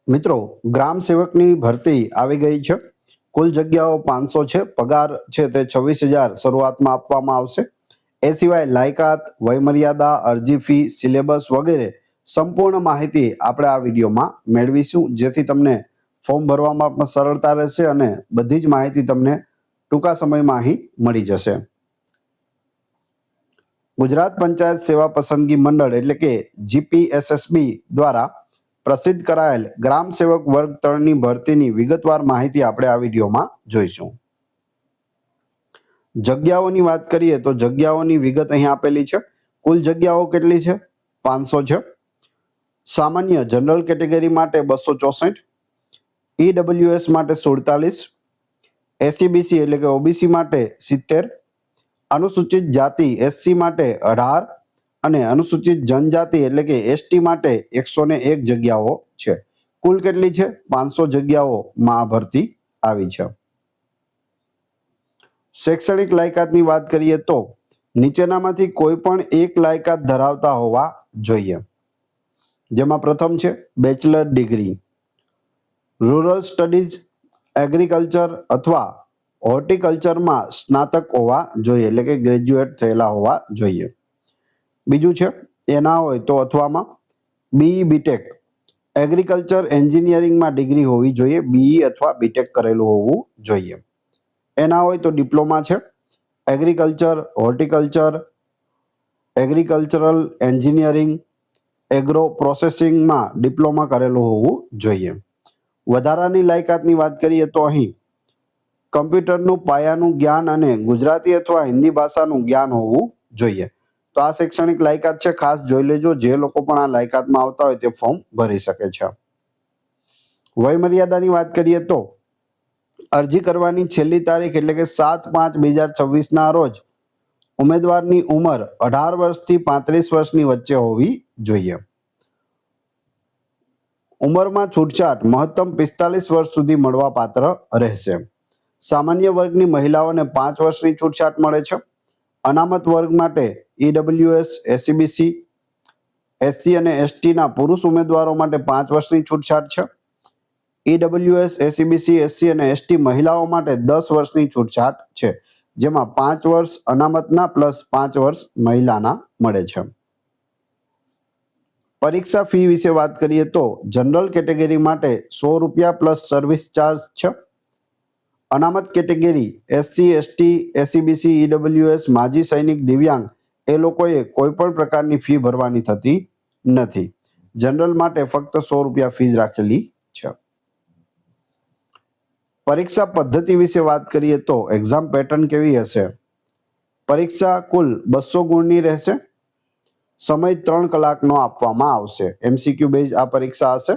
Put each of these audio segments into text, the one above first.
મિત્રો, ગ્રામ સેવકની ભરતી આવી ગઈ છે. કુલ જગ્યાઓ 500 છે. પગાર છે તે 26,000 શરૂઆતમાં આપવામાં આવશે. એ સિવાય લાયકાત, વયમર્યાદા, અરજી ફી, સિલેબસ વગેરે સંપૂર્ણ માહિતી આપણે આ વિડીયોમાં મેળવીશું, જેથી તમને ફોર્મ ભરવામાં પણ સરળતા રહેશે અને બધી જ માહિતી તમને ટૂંકા સમયમાં અહીં મળી જશે. ગુજરાત પંચાયત સેવા પસંદગી મંડળ એટલે કે જીપીએસએસબી દ્વારા પ્રસિદ્ધ કરાયેલ ગ્રામ સેવક વર્ગ 3ની ભરતીની વિગતવાર માહિતી આપણે આ વિડીયોમાં જોઈશું. જગ્યાઓની વાત કરીએ તો જગ્યાઓની વિગત અહીં આપેલી છે. કુલ જગ્યાઓ કેટલી છે? 500 છે. સામાન્ય જનરલ કેટેગરી માટે 264, ઈડબ્લ્યુએસ માટે 47, એસસીબીસી એટલે કે ઓબીસી માટે 70, અનુસૂચિત જાતિ એસસી માટે 18 અને અનુસૂચિત જનજાતિ એટલે કે એસટી માટે 101 જગ્યાઓ છે. કુલ કેટલી છે? 500 જગ્યાઓમાં આ ભરતી આવી છે. શૈક્ષણિક લાયકાતની વાત કરીએ તો નીચેનામાંથી કોઈ પણ એક લાયકાત ધરાવતા હોવા જોઈએ. જેમાં પ્રથમ છે bachelor degree, rural studies, agriculture અથવા હોર્ટિકલ્ચરમાં સ્નાતક હોવા જોઈએ એટલે કે ગ્રેજ્યુએટ થયેલા હોવા જોઈએ. બીજું છે એના હોય તો અથવામાં બીઈ બીટેક, એગ્રીકલ્ચર એન્જિનિયરિંગમાં ડિગ્રી હોવી જોઈએ, બીઈ અથવા બીટેક કરેલું હોવું જોઈએ. એના હોય તો ડિપ્લોમા છે, agriculture, horticulture, agricultural engineering, agro પ્રોસેસિંગમાં ડિપ્લોમા કરેલું હોવું જોઈએ. વધારાની લાયકાતની વાત કરીએ તો અહીં કમ્પ્યુટરનું પાયાનું જ્ઞાન અને ગુજરાતી અથવા હિન્દી ભાષાનું જ્ઞાન હોવું જોઈએ. તો આ શૈક્ષણિક લાયકાત છે, ખાસ જોઈ લેજો. જે લોકો પણ આ લાયકાતમાં આવતા હોય તે ફોર્મ ભરી શકે છે. વયમર્યાદાની વાત કરીએ તો અરજી કરવાની છેલ્લી તારીખ એટલે કે 7/5/2026 રોજ ઉમેદવારની ઉંમર 18 વર્ષથી 35 વર્ષની વચ્ચે હોવી જોઈએ. ઉંમરમાં છૂટછાટ મહત્તમ 45 વર્ષ સુધી મળવાપાત્ર રહેશે. સામાન્ય વર્ગની મહિલાઓને 5 વર્ષની છૂટછાટ મળે છે. અનામત વર્ગ માટે ઈડબ્લ્યુએસ, એસસીબીસી, એસસી અને એસટીના પુરુષ ઉમેદવારો માટે 5 વર્ષની છૂટછાટ છે. ઈડબ્લ્યુએસ, એસસીબીસી, એસસી અને એસટી મહિલાઓ માટે 10 વર્ષની છૂટછાટ છે, જેમાં 5 વર્ષ અનામતના પ્લસ 5 વર્ષ મહિલાના મળે છે. પરીક્ષા ફી વિશે વાત કરીએ તો જનરલ કેટેગરી માટે ₹100 પ્લસ સર્વિસ ચાર્જ છે. અનામત category SC, ST, SCBC, EWS, માજી સૈનિક, દિવ્યાંગ એ લોકોએ કોઈ પણ પ્રકારની ફી ભરવાની થતી નથી. જનરલ માટે ફક્ત ₹100 ફીસ રાખેલી છે. પરીક્ષા પદ્ધતિ વિશે વાત કરીએ તો એક્ઝામ પેટર્ન કેવી હશે? પરીક્ષા કુલ 200 ગુણની રહેશે. સમય 3 કલાકનો આપવામાં આવશે. એમસીક્યુ બેઝ આ પરીક્ષા હશે,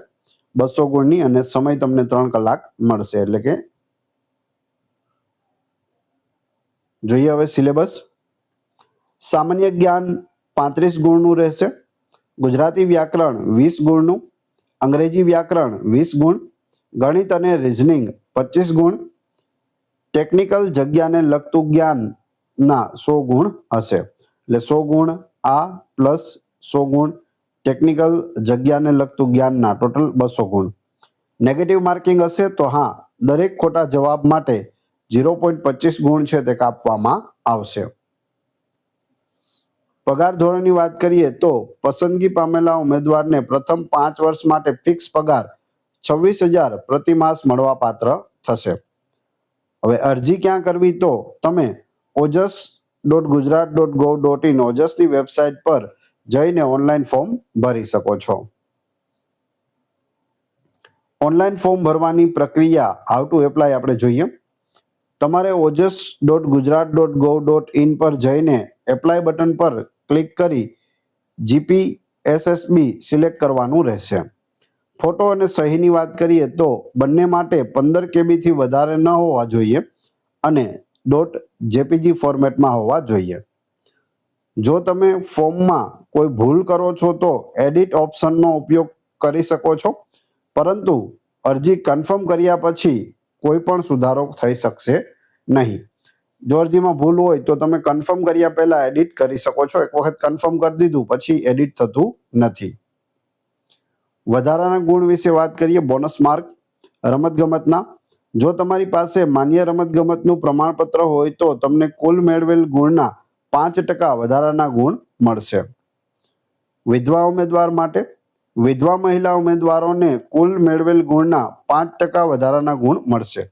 200 ગુણની, અને સમય તમને 3 કલાક મળશે. એટલે કે જોઈએ હવે સિલેબસ. સામાન્ય જ્ઞાન 35 ગુણનું રહેશે. ગુજરાતી વ્યાકરણ 20 ગુણનું, અંગ્રેજી વ્યાકરણ 20 ગુણ, ગણિત અને રિઝનિંગ 25 ગુણ, ટેકનિકલ જગ્યાને લગતું જ્ઞાનના 100 ગુણ હશે. એટલે 100 ગુણ આ પ્લસ 100 ગુણ ટેકનિકલ જગ્યાને લગતું જ્ઞાનના ટોટલ 200 ગુણ. નેગેટિવ માર્કિંગ હશે તો હા, દરેક ખોટા જવાબ માટે 0.25 ગુણ છે તે કાપવામાં આવશે. પગાર ધોરણની વાત કરીએ તો પસંદગી પામેલા ઉમેદવારને પ્રથમ 5 વર્ષ માટે ફિક્સ પગાર 26,000 પ્રતિ માસ મળવાપાત્ર થશે. હવે અરજી ક્યાં કરવી? તો તમે ojas.gujarat.gov.in ઓજસની વેબસાઇટ પર જઈને ઓનલાઈન ફોર્મ ભરી શકો છો. ઓનલાઈન ફોર્મ ભરવાની પ્રક્રિયા, હાઉ ટુ એપ્લાય આપણે જોઈએ. તમારે ojas.gujarat.gov.in પર જઈને એપ્લાય બટન પર ક્લિક કરી જીપીએસએસબી સિલેક્ટ કરવાનું રહેશે. ફોટો અને સહીની વાત કરીએ તો બંને માટે 15 કેબીથી વધારે ન હોવા જોઈએ અને .jpg ફોર્મેટમાં હોવા જોઈએ. જો તમે ફોર્મમાં કોઈ ભૂલ કરો છો તો એડિટ ઓપ્શનનો ઉપયોગ કરી શકો છો, પરંતુ અરજી કન્ફર્મ કર્યા પછી કોઈ પણ સુધારો થઈ શકશે નહીં. જો અરજીમાં ભૂલ હોય તો તમે કન્ફર્મ કર્યા પહેલા એડિટ કરી શકો છો. એક વખત કન્ફર્મ કરી દીધું પછી એડિટ થતું નથી. વધારાના ગુણ વિશે વાત કરીએ. બોનસ માર્ક રમતગમતના, જો તમારી પાસે માન્ય રમતગમતનું પ્રમાણપત્ર હોય તો તમને કુલ મેળવેલ ગુણના 5% વધારાના ગુણ મળશે. વિધવા ઉમેદવાર માટે, વિધવા મહિલા ઉમેદવારોને કુલ મેળવેલ ગુણના 5% વધારાના ગુણ મળશે.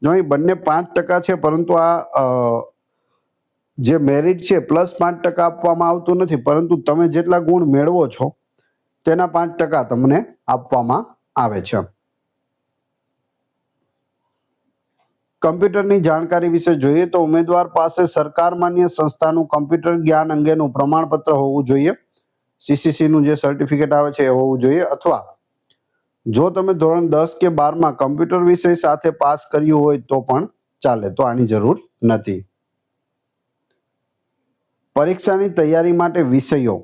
જો અહીં બંને 5% છે, પરંતુ આ જે મેરિટ છે પ્લસ 5% આપવામાં આવતું નથી, પરંતુ તમે જેટલા ગુણ મેળવો છો તેના 5% તમને આપવામાં આવે છે. કમ્પ્યુટરની જાણકારી વિશે જોઈએ તો ઉમેદવાર પાસે સરકાર માન્ય સંસ્થાનું કમ્પ્યુટર જ્ઞાન અંગેનું પ્રમાણપત્ર હોવું જોઈએ. સીસીસીનું જે સર્ટિફિકેટ આવે છે એ હોવું જોઈએ, અથવા જો તમે ધોરણ 10 કે 12માં કમ્પ્યુટર વિષય સાથે પાસ કર્યું હોય તો પણ ચાલે, તો આની જરૂર નથી. પરીક્ષાની તૈયારી માટે વિષયો,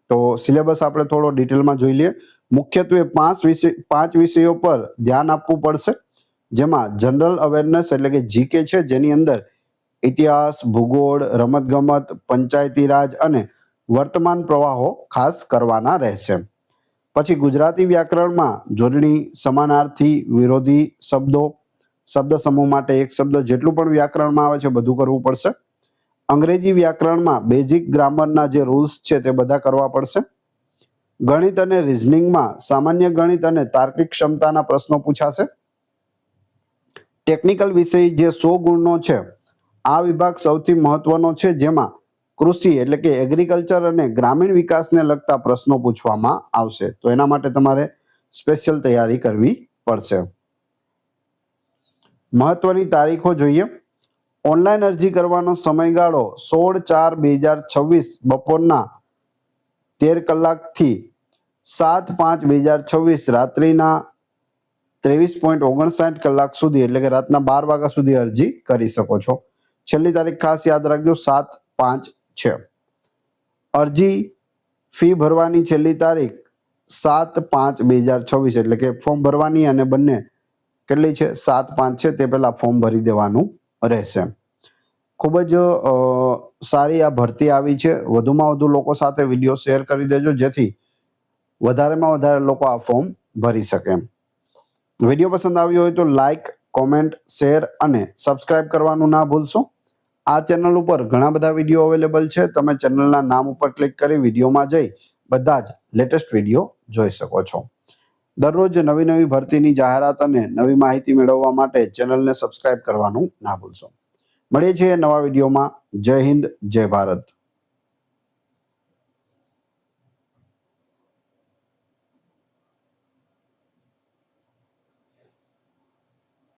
તો સિલેબસ આપણે થોડો ડિટેલમાં જોઈ લઈએ. મુખ્યત્વે 5 વિષયો પર ધ્યાન આપવું પડશે, જેમાં જનરલ અવેરનેસ એટલે કે જીકે છે, જેની અંદર ઇતિહાસ, ભૂગોળ, રમતગમત, પંચાયતી રાજ અને વર્તમાન પ્રવાહો ખાસ કરવાના રહેશે. પછી ગુજરાતી વ્યાકરણમાં જોડણી, સમાનાર્થી, વિરોધી શબ્દો, શબ્દ સમૂહ માટે એક શબ્દ, જેટલું પણ વ્યાકરણમાં આવે છે બધું કરવું પડશે. અંગ્રેજી વ્યાકરણમાં બેઝિક ગ્રામરના જે રૂલ્સ છે તે બધા કરવા પડશે. ગણિત અને રિઝનિંગમાં સામાન્ય ગણિત અને તાર્કિક ક્ષમતાના પ્રશ્નો પૂછાશે. ટેકનિકલ વિષય જે 100 ગુણનો છે, આ વિભાગ સૌથી મહત્વનો છે, જેમાં કૃષિ એટલે કે એગ્રીકલ્ચર અને ગ્રામીણ વિકાસને લગતા પ્રશ્નો પૂછવામાં આવશે, તો એના માટે તમારે સ્પેશિયલ તૈયારી કરવી પડશે. મહત્વની તારીખો જોઈએ. ઓનલાઈન અરજી કરવાનો સમયગાળો 16/4/2026 બપોરના 13 કલાકથી 7/5/2026 રાત્રિના 23:59 કલાક સુધી, એટલે કે રાતના 12 વાગ્યા સુધી અરજી કરી શકો છો. છેલ્લી તારીખ ખાસ યાદ રાખજો, 7/5 છે. અરજી ફી ભરવાની છેલ્લી તારીખ 7/5/2026, એટલે કે ફોર્મ ભરવાની અને બંને કેટલી છે 7/5 છે, તે પહેલા ફોર્મ ભરી દેવાનું રહેશે. ખૂબ જ સારી આ ભરતી આવી છે. વધુમાં વધુ લોકો સાથે વિડીયો શેર કરી દેજો, જેથી વધારેમાં વધારે લોકો આ ફોર્મ ભરી શકે. વિડીયો પસંદ આવ્યો હોય તો લાઈક, કોમેન્ટ, શેર અને સબસ્ક્રાઇબ કરવાનું ના ભૂલશો. આ ચેનલ ઉપર ઘણા બધા વિડીયો અવેલેબલ છે. તમે ચેનલના નામ ઉપર ક્લિક કરી વિડીયોમાં જઈ બધા જ લેટેસ્ટ વિડીયો જોઈ શકો છો. દરરોજ નવી ભરતીની જાહેરાત અને નવી માહિતી મેળવવા માટે ચેનલને સબસ્ક્રાઇબ કરવાનું ના ભૂલશો. મળીએ છીએ નવા વિડીયોમાં. જય હિન્દ, જય ભારત.